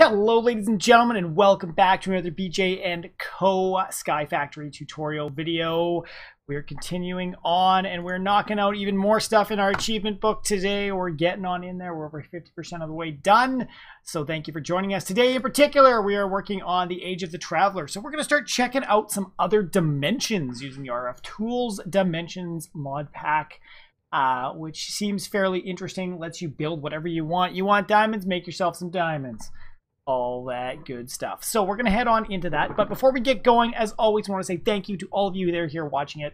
Hello ladies and gentlemen, and welcome back to another BJ and Co Sky Factory tutorial video. We're continuing on and we're knocking out even more stuff in our achievement book today. We're getting on in there. We're over 50% of the way done. So thank you for joining us today. In particular, we are working on the Age of the Traveler. So we're going to start checking out some other dimensions using the RF Tools Dimensions mod pack. Which seems fairly interesting. Lets you build whatever you want. You want diamonds? Make yourself some diamonds. All that good stuff. So we're going to head on into that. But before we get going, as always, I want to say thank you to all of you that are here watching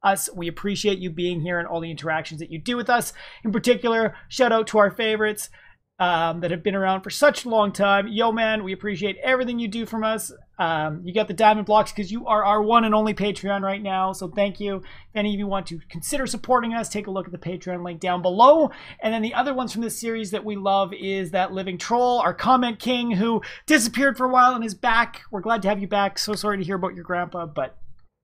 us. We appreciate you being here and all the interactions that you do with us. In particular, shout out to our favorites that have been around for such a long time. Yo, man, we appreciate everything you do from us. You got the diamond blocks because you are our one and only Patreon right now. So thank you. If any of you want to consider supporting us, take a look at the Patreon link down below. And then the other ones from this series that we love is that Living Troll, our comment king who disappeared for a while and is back. We're glad to have you back. So sorry to hear about your grandpa, but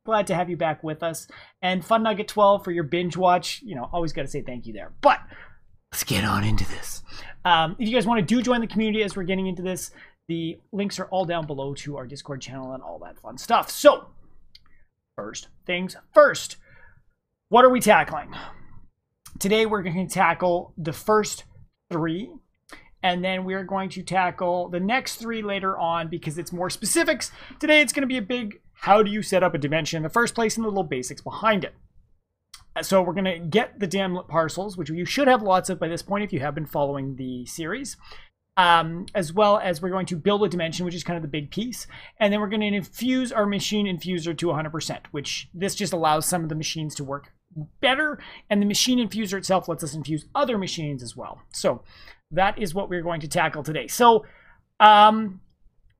glad to have you back with us. And Fun Nugget 12 for your binge watch. You know, always got to say thank you there. But let's get on into this. If you guys want to join the community as we're getting into this, the links are all down below to our Discord channel and all that fun stuff. So, first things first, what are we tackling? Today we're going to tackle the first three, and then we're going to tackle the next three later on because it's more specifics. Today it's going to be a big, how do you set up a dimension in the first place and the little basics behind it. So we're going to get the Dimlet parcels, which you should have lots of by this point if you have been following the series. As well as we're going to build a dimension, which is kind of the big piece. And then we're going to infuse our machine infuser to 100%, which this just allows some of the machines to work better. And the machine infuser itself lets us infuse other machines as well. So that is what we're going to tackle today. So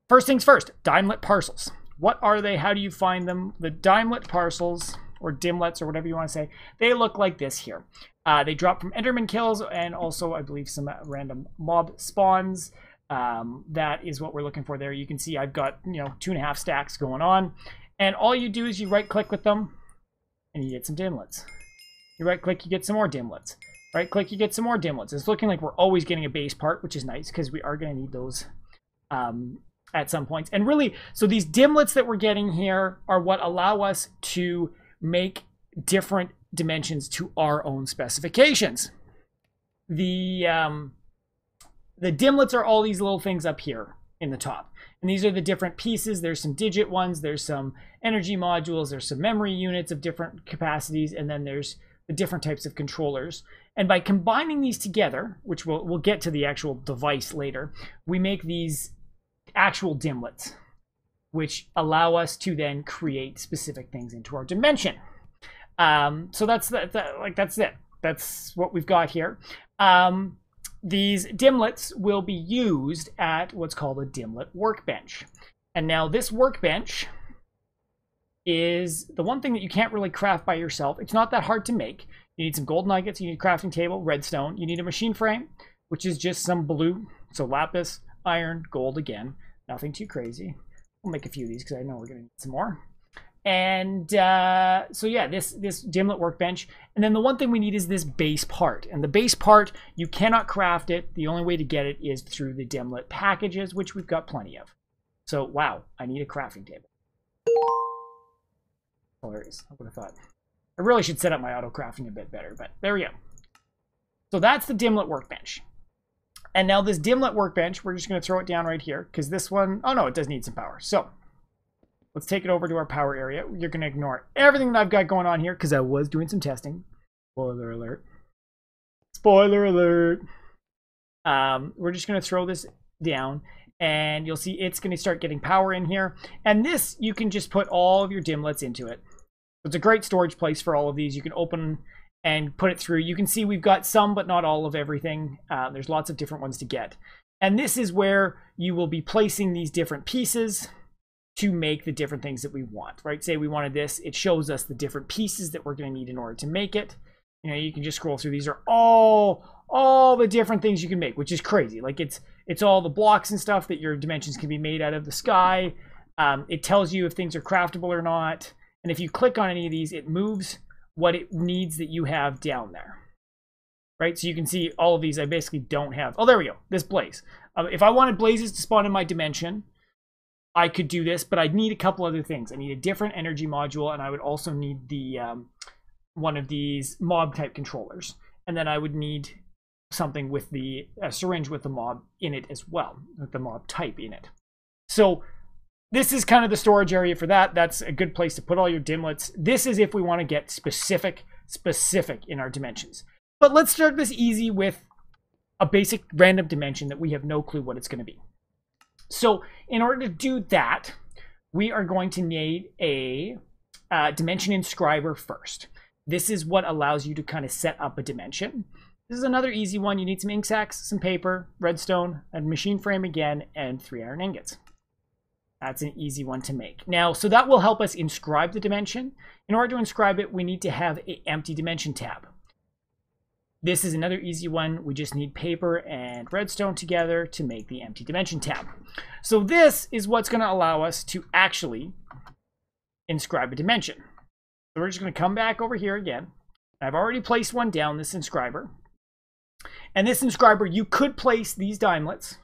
first things first, Dimlet parcels. What are they? How do you find them? The Dimlet parcels, or dimlets, or whatever you want to say, they look like this here. They drop from Enderman kills and also, I believe, some random mob spawns. That is what we're looking for there. You can see I've got, 2.5 stacks going on. And all you do is you right-click with them, and you get some dimlets. You right-click, you get some more dimlets. Right-click, you get some more dimlets. It's looking like we're always getting a base part, which is nice, because we are going to need those at some points. And really, so these dimlets that we're getting here are what allow us to make different dimensions to our own specifications. The dimlets are all these little things up here in the top. And these are the different pieces. There's some digit ones, there's some energy modules, there's some memory units of different capacities, and then there's the different types of controllers. And by combining these together, which we'll get to the actual device later, we make these actual dimlets, which allow us to then create specific things into our dimension. So that's that's it. That's what we've got here. These dimlets will be used at what's called a dimlet workbench. And now this workbench is the one thing that you can't really craft by yourself. It's not that hard to make. You need some gold nuggets, you need a crafting table, redstone, you need a machine frame, which is just some blue, so lapis, iron, gold again. Nothing too crazy. We'll make a few of these because I know we're going to need some more. And so yeah, this dimlet workbench. And then the one thing we need is this base part. And the base part, you cannot craft it. The only way to get it is through the dimlet packages, which we've got plenty of. So wow, I need a crafting table. Hilarious. I would have thought. I really should set up my auto crafting a bit better, but there we go. So that's the dimlet workbench. And now this dimlet workbench, we're just going to throw it down right here because this one, oh no, it does need some power. So let's take it over to our power area. You're going to ignore everything that I've got going on here because I was doing some testing. Spoiler alert. Spoiler alert. We're just going to throw this down and you'll see it's going to start getting power in here. And this, you can just put all of your dimlets into it. It's a great storage place for all of these. You can open and put it through. You can see we've got some, but not all of everything. There's lots of different ones to get. And this is where you will be placing these different pieces to make the different things that we want, right? Say we wanted this, it shows us the different pieces that we're going to need in order to make it. You can just scroll through. These are all the different things you can make, which is crazy. Like it's all the blocks and stuff that your dimensions can be made out of the sky. It tells you if things are craftable or not. And if you click on any of these, it moves what it needs that you have down there. right? So you can see all of these I basically don't have. Oh, there we go, this blaze. If I wanted blazes to spawn in my dimension, I could do this, but I'd need a couple other things. I need a different energy module, and I would also need the one of these mob type controllers. And then I would need something with the syringe with the mob in it as well, with the mob type in it. So this is kind of the storage area for that. That's a good place to put all your dimlets. This is if we want to get specific in our dimensions. But let's start this easy with a basic random dimension that we have no clue what it's going to be. So in order to do that, we are going to need a dimension inscriber first. This is what allows you to kind of set up a dimension. This is another easy one. You need some ink sacks, some paper, redstone, a machine frame again, and 3 iron ingots. That's an easy one to make. Now, so that will help us inscribe the dimension. In order to inscribe it, we need to have an empty dimension tab. This is another easy one. We just need paper and redstone together to make the empty dimension tab. So this is what's going to allow us to actually inscribe a dimension. So we're just going to come back over here again. I've already placed one down, this inscriber. And this inscriber, you could place these dimlets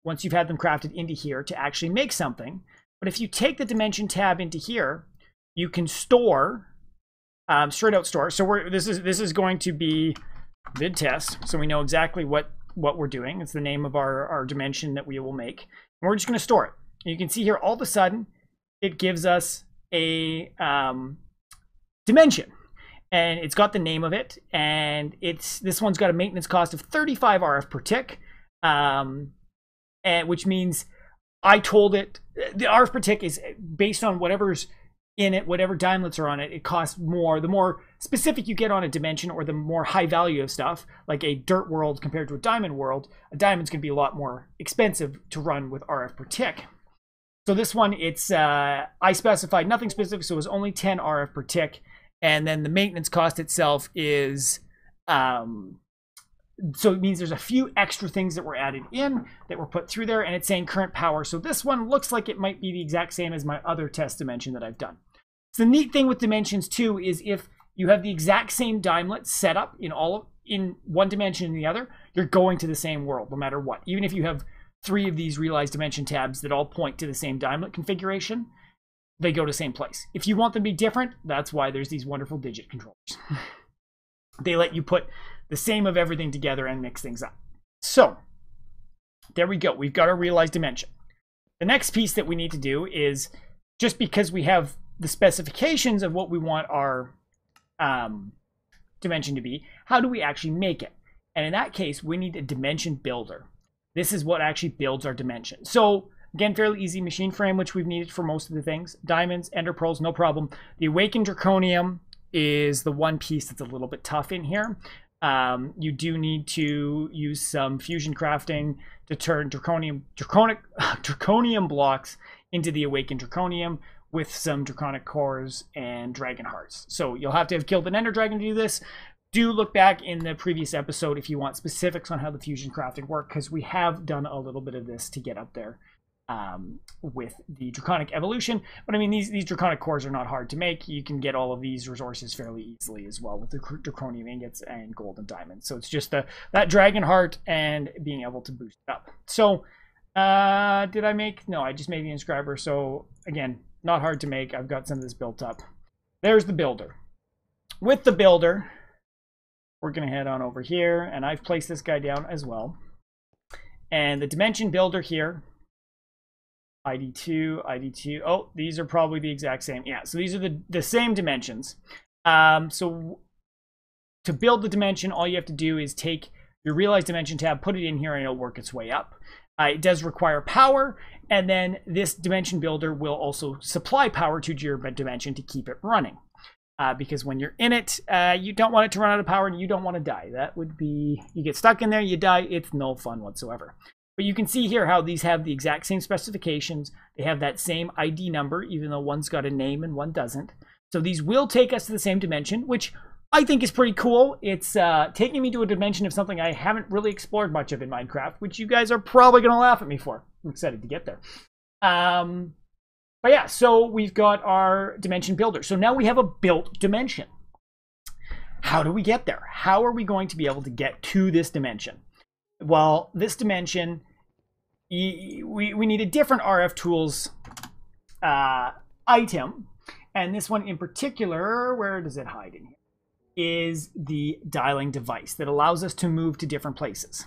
once you've had them crafted into here to actually make something. But if you take the dimension tab into here, you can store, straight out store. So this is going to be vid test, so we know exactly what we're doing. It's the name of our dimension that we will make. And we're just going to store it. And you can see here, all of a sudden, it gives us a dimension. And it's got the name of it. And this one's got a maintenance cost of 35 RF per tick. And which means I told it, the RF per tick is based on whatever's in it, whatever dimlets are on it, it costs more. The more specific you get on a dimension, or the more high value of stuff, like a dirt world compared to a diamond world, a diamond's going to be a lot more expensive to run with RF per tick. So this one, it's I specified nothing specific, so it was only 10 RF per tick. And then the maintenance cost itself is, so it means there's a few extra things that were added in, that were put through there, and it's saying current power. So this one looks like it might be the exact same as my other test dimension that I've done. So the neat thing with dimensions too is if you have the exact same dimelet set up in one dimension and the other, you're going to the same world no matter what. Even if you have 3 of these realized dimension tabs that all point to the same dimelet configuration, they go to the same place. If you want them to be different, that's why there's these wonderful digit controllers. They let you put the same of everything together and mix things up. So there we go. We've got our realized dimension. The next piece that we need to do is, just because we have the specifications of what we want our dimension to be, how do we actually make it? And in that case, we need a dimension builder. This is what actually builds our dimension. So again, fairly easy machine frame, which we've needed for most of the things. Diamonds, ender pearls, no problem. The awakened draconium is the one piece that's a little bit tough in here. You do need to use some fusion crafting to turn draconium blocks into the awakened draconium with some draconic cores and dragon hearts. So you'll have to have killed an ender dragon to do this. Do look back in the previous episode if you want specifics on how the fusion crafting work, because we have done a little bit of this to get up there with the draconic evolution. But I mean, these draconic cores are not hard to make. You can get all of these resources fairly easily as well with the draconium ingots and gold and diamonds. So it's just that dragon heart and being able to boost it up. So did I make? No, I just made the inscriber. So again, not hard to make. I've got some of this built up. There's the builder. With the builder, we're going to head on over here, and I've placed this guy down as well. And the dimension builder here, ID2, ID2. Oh, these are probably the exact same. Yeah, so these are the same dimensions. So to build the dimension, all you have to do is take your realized dimension tab, put it in here, and it'll work its way up. It does require power, and then this dimension builder will also supply power to your dimension to keep it running. Because when you're in it, you don't want it to run out of power and you don't want to die. That would be, you get stuck in there, you die, it's no fun whatsoever. But you can see here how these have the exact same specifications. They have that same ID number, even though one's got a name and one doesn't. So these will take us to the same dimension, which I think is pretty cool. It's taking me to a dimension of something I haven't really explored much of in Minecraft, which you guys are probably going to laugh at me for. I'm excited to get there. But yeah, so we've got our dimension builder. So now we have a built dimension. how do we get there? How are we going to be able to get to this dimension? Well, this dimension, we need a different RF tools item. And this one in particular, where does it hide in here? Is the dialing device that allows us to move to different places.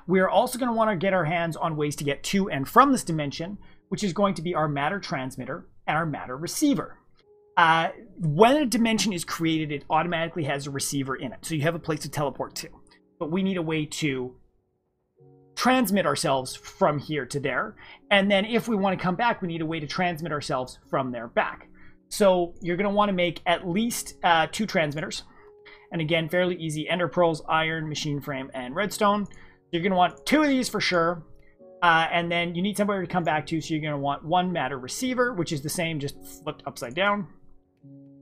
We're also going to want to get our hands on ways to get to and from this dimension, which is going to be our matter transmitter and our matter receiver. When a dimension is created, it automatically has a receiver in it. So you have a place to teleport to. But we need a way to transmit ourselves from here to there. And then if we want to come back, we need a way to transmit ourselves from there back. So you're going to want to make at least 2 transmitters. And again, fairly easy. Ender pearls, iron, machine frame, and redstone. You're going to want 2 of these for sure. And then you need somewhere to come back to. So you're going to want 1 matter receiver, which is the same, just flipped upside down.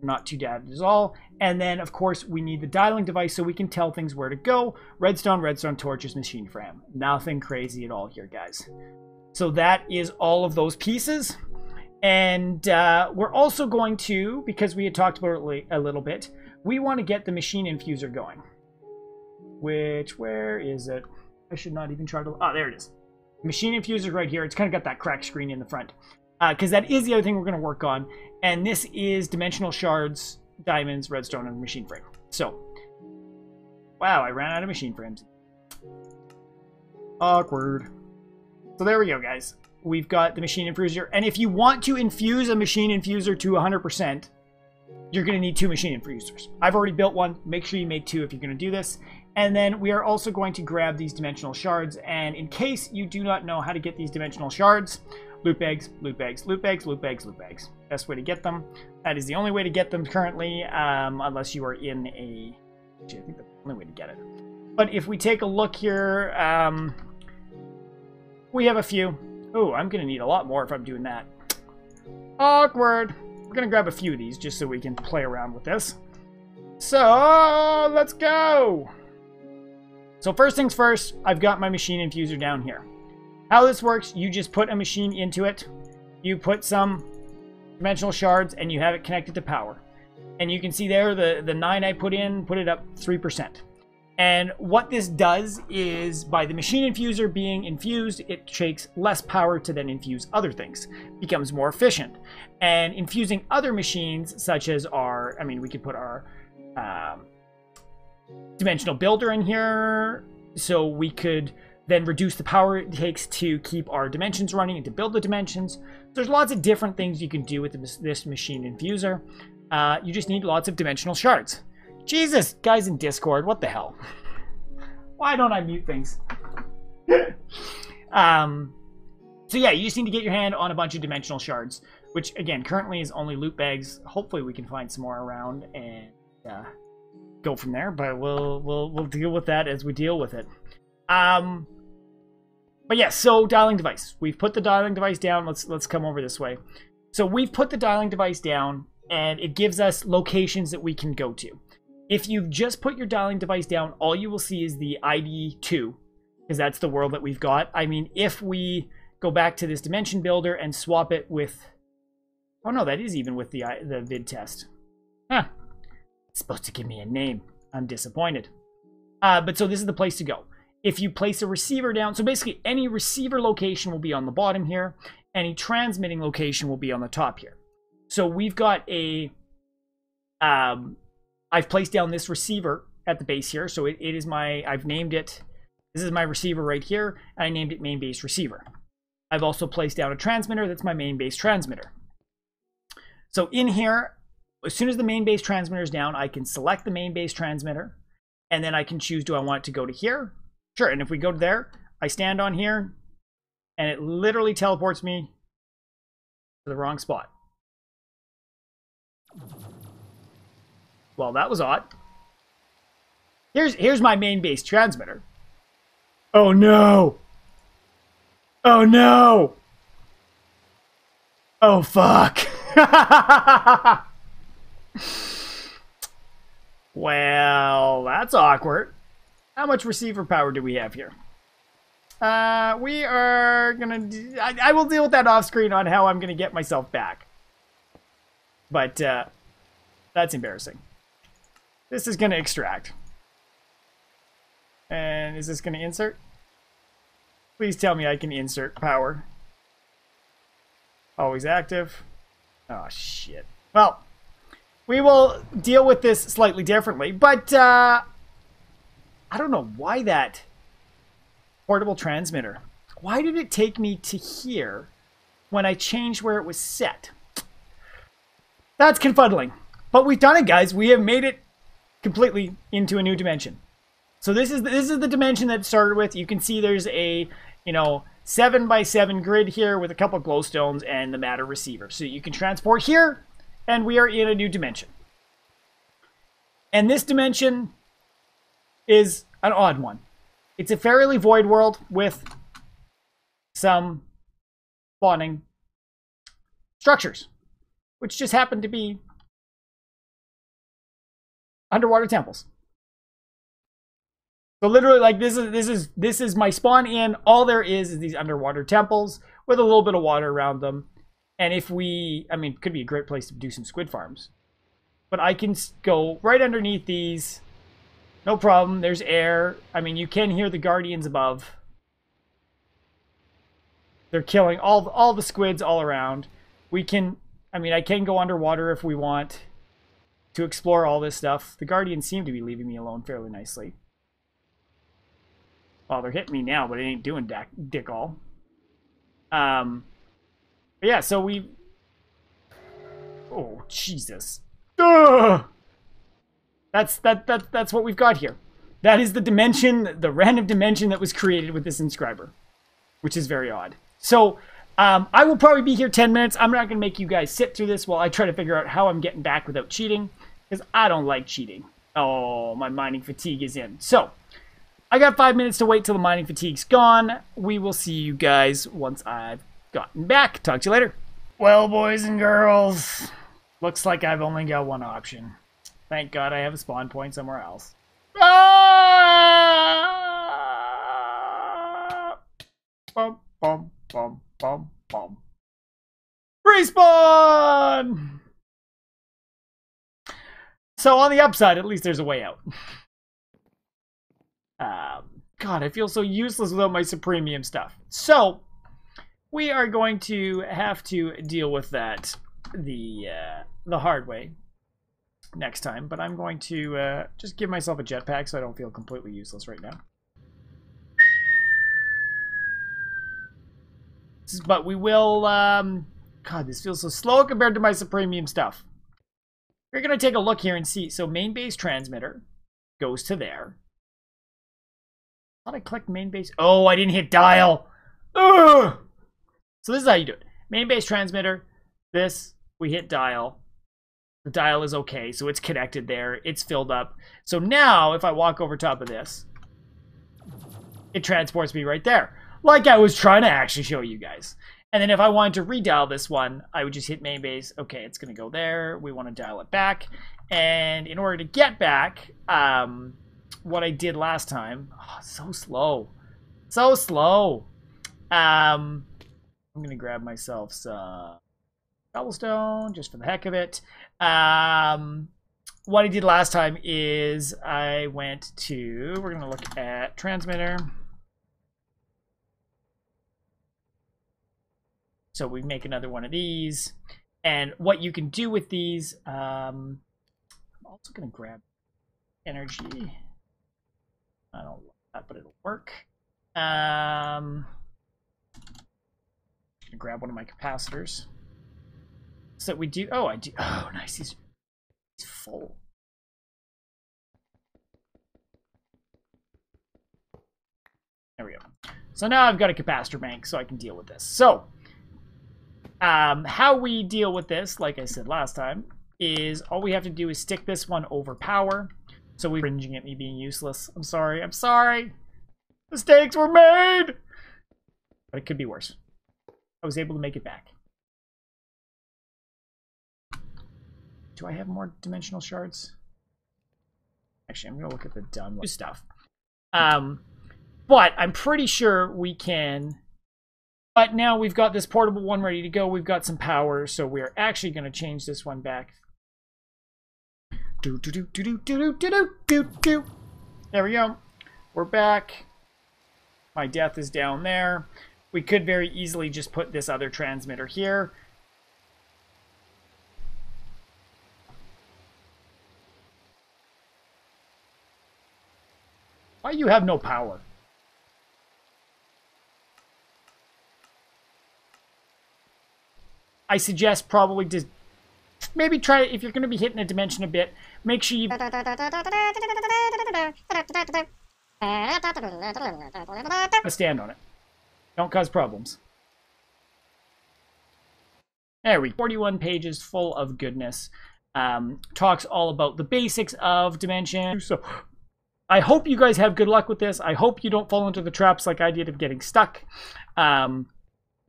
Not too bad at all. And then, of course, we need the dialing device so we can tell things where to go. Redstone, redstone torches, machine frame. Nothing crazy at all here, guys. So that is all of those pieces. And we're also going to, because we had talked about it a little bit, we want to get the machine infuser going. Where is it? I should not even try to... Oh, there it is. Machine infuser right here. It's kind of got that cracked screen in the front. Because that is the other thing we're going to work on. And this is dimensional shards, diamonds, redstone, and machine frame. So, wow, I ran out of machine frames. Awkward. So there we go, guys. We've got the machine infuser. And if you want to infuse a machine infuser to 100%, you're going to need 2 machine infusers. I've already built one. Make sure you make 2 if you're going to do this. And then we are also going to grab these dimensional shards. And in case you do not know how to get these dimensional shards, loot bags, loot bags, loot bags, loot bags, loot bags. Best way to get them. That is the only way to get them currently, unless you are in a... Actually, I think that's the only way to get it. But if we take a look here, we have a few. Oh, I'm going to need a lot more if I'm doing that. Awkward. We're going to grab a few of these just so we can play around with this. So, let's go. So first things first, I've got my machine infuser down here. How this works, you just put a machine into it. You put some dimensional shards and you have it connected to power. And you can see there the 9 I put in, put it up 3%. And what this does is, by the machine infuser being infused, it takes less power to then infuse other things. It becomes more efficient. And infusing other machines, such as our, I mean, we could put our dimensional builder in here, so we could then reduce the power it takes to keep our dimensions running and to build the dimensions. There's lots of different things you can do with this machine infuser. You just need lots of dimensional shards. Jesus, guys in Discord, what the hell? Why don't I mute things? So yeah, you just need to get your hand on a bunch of dimensional shards, which again, currently is only loot bags. Hopefully we can find some more around and go from there, but we'll deal with that as we deal with it. But yeah, so dialing device. We've put the dialing device down. Let's come over this way. So we've put the dialing device down, and it gives us locations that we can go to. If you've just put your dialing device down, all you will see is the ID2, because that's the world that we've got. I mean, if we go back to this dimension builder and swap it with... Oh no, that is even with the vid test. Huh. It's supposed to give me a name. I'm disappointed. But so this is the place to go. If you place a receiver down, so basically any receiver location will be on the bottom here. Any transmitting location will be on the top here. So we've got a... I've placed down this receiver at the base here. So it is my... I've named it... This is my receiver right here. And I named it main base receiver. I've also placed down a transmitter. That's my main base transmitter. So in here, as soon as the main base transmitter is down, I can select the main base transmitter. And then I can choose, do I want it to go to here? Sure, and if we go to there, I stand on here, and it literally teleports me to the wrong spot. Well, that was odd. Here's my main base transmitter. Oh no! Oh no! Oh fuck! Well, that's awkward. How much receiver power do we have here? We are gonna... I will deal with that off screen on how I'm gonna get myself back. But, that's embarrassing. This is going to extract. And is this going to insert? Please tell me I can insert power. Always active. Oh, shit. Well, we will deal with this slightly differently, but I don't know why that portable transmitter. Why did it take me to here when I changed where it was set? That's confuddling. But we've done it, guys. We have made it completely into a new dimension. So this is the dimension that it started with. You can see there's a, 7x7 grid here with a couple of glowstones and the matter receiver. So you can transport here, and we are in a new dimension. And this dimension is an odd one. It's a fairly void world with some spawning structures, which just happen to be underwater temples. So literally, like, this is my spawn in. All there is these underwater temples with a little bit of water around them. And if we, I mean, it could be a great place to do some squid farms. But I can go right underneath these. No problem. There's air. I mean, you can hear the guardians above. They're killing all the squids all around. We can, I mean, I can go underwater if we want to explore all this stuff. The guardians seem to be leaving me alone fairly nicely. Well, they're hitting me now, but it ain't doing dick all. But yeah, so we... Oh, Jesus. Ugh! That's what we've got here. That is the dimension, the random dimension that was created with this inscriber, which is very odd. So, I will probably be here 10 minutes. I'm not going to make you guys sit through this while I try to figure out how I'm getting back without cheating, because I don't like cheating. Oh, my mining fatigue is in. So, I got 5 minutes to wait till the mining fatigue's gone. We will see you guys once I've gotten back. Talk to you later. Well, boys and girls, looks like I've only got one option. Thank God I have a spawn point somewhere else. Ah! Bum, bum, bum, bum, bum. Respawn! So on the upside, at least there's a way out. God, I feel so useless without my Supremium stuff. So, we are going to have to deal with that the hard way next time. But I'm going to just give myself a jetpack so I don't feel completely useless right now. But we will... God, this feels so slow compared to my Supremium stuff. We're going to take a look here and see. So, main base transmitter goes to there. I thought I clicked main base. Oh, I didn't hit dial. Ugh! So this is how you do it. Main base transmitter. This, we hit dial. The dial is okay, so it's connected there. It's filled up. So now, if I walk over top of this, it transports me right there. Like I was trying to actually show you guys. And then if I wanted to redial this one, I would just hit main base. Okay, it's going to go there. We want to dial it back. And in order to get back... what I did last time. Oh, so slow. So slow. I'm going to grab myself some cobblestone just for the heck of it. What I did last time is I went to... We're going to look at transmitter. So we make another one of these. And what you can do with these... I'm also going to grab energy. I don't like that, but it'll work. I'm gonna grab one of my capacitors. So we do. Oh, I do. Oh, nice. He's full. There we go. So now I've got a capacitor bank, so I can deal with this. So, how we deal with this, like I said last time, is all we have to do is stick this one over power. So we're cringing at me being useless. I'm sorry. I'm sorry. Mistakes were made. But it could be worse. I was able to make it back. Do I have more dimensional shards? Actually, I'm going to look at the done stuff. But I'm pretty sure we can... But now we've got this portable one ready to go. We've got some power. So we're actually going to change this one back. Do do do do do do do do do. There we go. We're back. My death is down there. We could very easily just put this other transmitter here. Why you have no power? I suggest probably just maybe try, if you're going to be hitting a dimension a bit, make sure you stand on it. Don't cause problems. There we go. 41 pages full of goodness. Talks all about the basics of Dimension. So I hope you guys have good luck with this. I hope you don't fall into the traps like I did of getting stuck.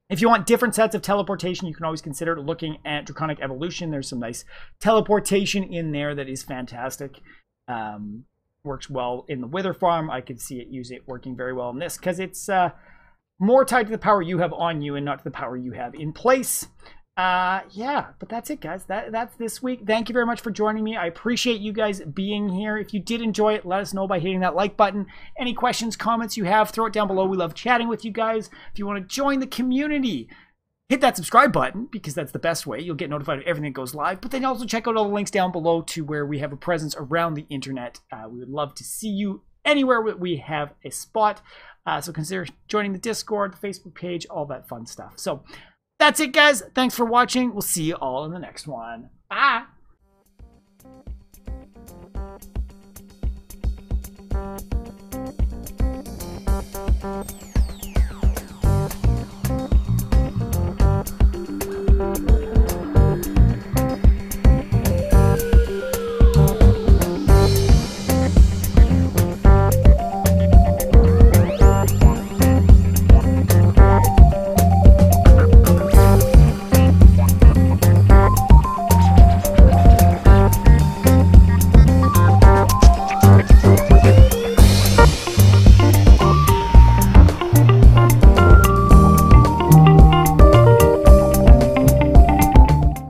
If you want different sets of teleportation, you can always consider looking at Draconic Evolution. There's some nice teleportation in there that is fantastic. Works well in the Wither Farm. I could see it working very well in this because it's more tied to the power you have on you and not to the power you have in place. Yeah, but that's it, guys. That's this week. Thank you very much for joining me. I appreciate you guys being here. If you did enjoy it, let us know by hitting that like button. Any questions, comments you have, throw it down below. We love chatting with you guys. If you want to join the community, hit that subscribe button because that's the best way. You'll get notified of everything that goes live. But then also check out all the links down below to where we have a presence around the internet. We would love to see you anywhere we have a spot. So consider joining the Discord, the Facebook page, all that fun stuff. So that's it, guys. Thanks for watching. We'll see you all in the next one. Bye.